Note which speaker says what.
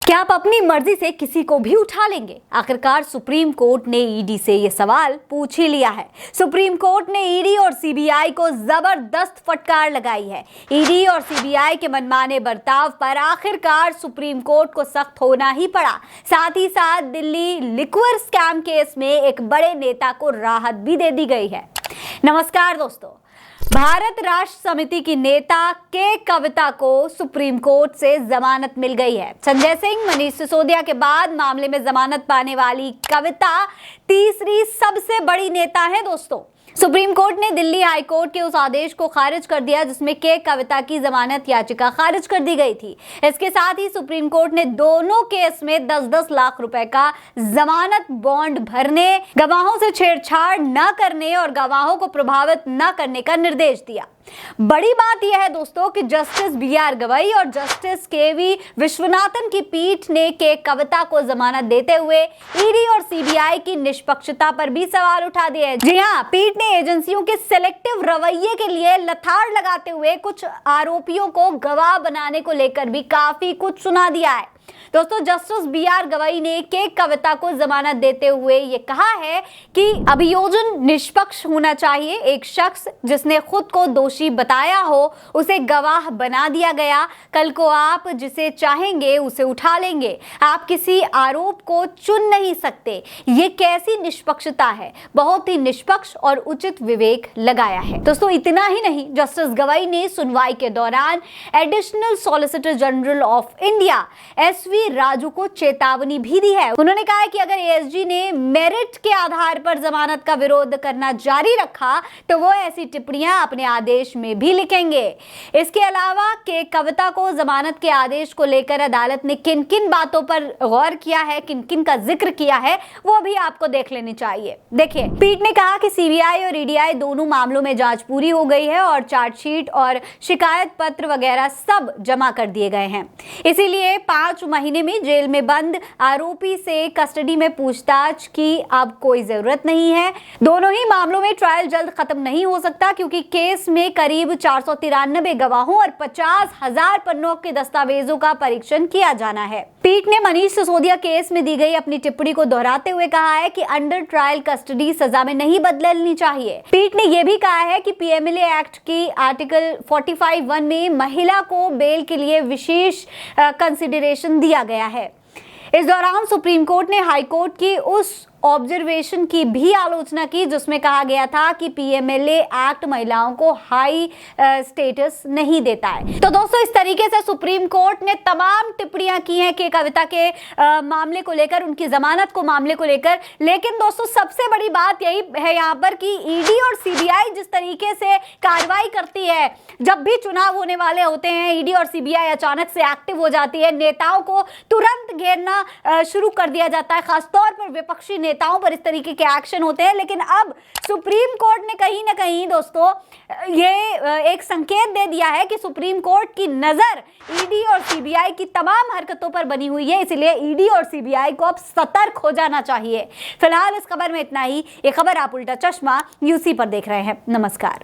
Speaker 1: क्या आप अपनी मर्जी से किसी को भी उठा लेंगे? आखिरकार सुप्रीम कोर्ट ने ईडी से ये सवाल पूछ ही लिया है। सुप्रीम कोर्ट ने ईडी और सीबीआई को जबरदस्त फटकार लगाई है। ईडी और सीबीआई के मनमाने बर्ताव पर आखिरकार सुप्रीम कोर्ट को सख्त होना ही पड़ा। साथ ही साथ दिल्ली लिक्वर स्कैम केस में एक बड़े नेता को राहत भी दे दी गई है। नमस्कार दोस्तों, भारत राष्ट्र समिति की नेता के कविता को सुप्रीम कोर्ट से जमानत मिल गई है। संजय सिंह, मनीष सिसोदिया के बाद मामले में जमानत पाने वाली कविता तीसरी सबसे बड़ी नेता है दोस्तों। सुप्रीम कोर्ट ने दिल्ली हाई कोर्ट के उस आदेश को खारिज कर दिया जिसमें के कविता की जमानत याचिका खारिज कर दी गई थी। इसके साथ ही सुप्रीम कोर्ट ने दोनों केस में 10-10 लाख रुपए का जमानत बॉन्ड भरने, गवाहों से छेड़छाड़ न करने और गवाहों को प्रभावित न करने का निर्देश दिया। बड़ी बात यह है दोस्तों कि जस्टिस BR गवई और जस्टिस KV विश्वनाथन की पीठ ने के कविता को जमानत देते हुए ईडी और सीबीआई की निष्पक्षता पर भी सवाल उठा दिए हैं। जी हां, पीठ ने एजेंसियों के सिलेक्टिव रवैये के लिए लताड़ लगाते हुए कुछ आरोपियों को गवाह बनाने को लेकर भी काफी कुछ सुना दिया है। दोस्तों, जस्टिस BR गवई ने के कविता को जमानत देते हुए ये कहा है कि अभियोजन निष्पक्ष होना चाहिए। एक शख्स जिसने खुद को दोषी बताया हो उसे गवाह बना दिया गया। कल को आप जिसे चाहेंगे उसे उठा लेंगे। आप किसी आरोप को चुन नहीं सकते। ये कैसी निष्पक्षता है? बहुत ही निष्पक्ष और उचित विवेक लगाया है। दोस्तों, इतना ही नहीं, जस्टिस गवई ने सुनवाई के दौरान additional solicitor general of India SV Raju को चेतावनी भी दी है। उन्होंने कहा है कि अगर ASG ने मेरिट के आधार पर जमानत का विरोध करना जारी रखा तो वो ऐसी टिप्पणियां अपने आदेश में भी लिखेंगे। इसके अलावा के कविता को जमानत के आदेश को लेकर अदालत ने किन किन बातों पर गौर किया है, किन किन का जिक्र किया है, वो भी आपको देख लेनी चाहिए। देखिए, पीठ ने कहा कि CBI और EDI दोनों मामलों में जांच पूरी हो गई है और चार्जशीट और शिकायत पत्र वगैरह सब जमा कर दिए गए हैं। इसीलिए 5 महीने में जेल में बंद आरोपी से कस्टडी में पूछताछ की अब कोई जरूरत नहीं है। दोनों ही मामलों में ट्रायल जल्द खत्म नहीं हो सकता क्योंकि केस में करीब 493 गवाहों और 50,000 पन्नों के दस्तावेजों का परीक्षण किया जाना है। पीठ ने मनीष सिसोदिया केस में दी गई अपनी टिप्पणी को दोहराते हुए कहा है कि अंडर ट्रायल कस्टडी सजा में नहीं बदलनी चाहिए। पीठ ने यह भी कहा है कि PMLA एक्ट की आर्टिकल 45(1) में महिला को बेल के लिए विशेष कंसिडरेशन दिया गया है। इस दौरान सुप्रीम कोर्ट ने हाई कोर्ट की उस ऑब्जर्वेशन की भी आलोचना की जिसमें कहा गया था कि PMLA एक्ट महिलाओं को हाई स्टेटस नहीं देता है। तो दोस्तों, इस तरीके से सुप्रीम कोर्ट ने तमाम टिप्पणियां की हैं कि कविता के मामले को लेकर, उनकी जमानत को मामले को लेकर। लेकिन दोस्तों, सबसे बड़ी बात यही है यहाँ पर कि ईडी और सीबीआई जिस तरीके से कार्रवाई करती है, जब भी चुनाव होने वाले होते हैं ईडी और सीबीआई अचानक से एक्टिव हो जाती है। नेताओं को तुरंत घेरना शुरू कर दिया जाता है, खासतौर पर विपक्षी नेताओं पर इस तरीके के एक्शन होते हैं। लेकिन अब सुप्रीम कोर्ट ने कहीं ना कहीं दोस्तों ये एक संकेत दे दिया है कि सुप्रीम कोर्ट की नजर ईडी और सीबीआई की तमाम हरकतों पर बनी हुई है। इसलिए ईडी और सीबीआई को अब सतर्क हो जाना चाहिए। फिलहाल इस खबर में इतना ही। ये खबर आप उल्टा चश्मा UC पर देख रहे हैं। नमस्कार।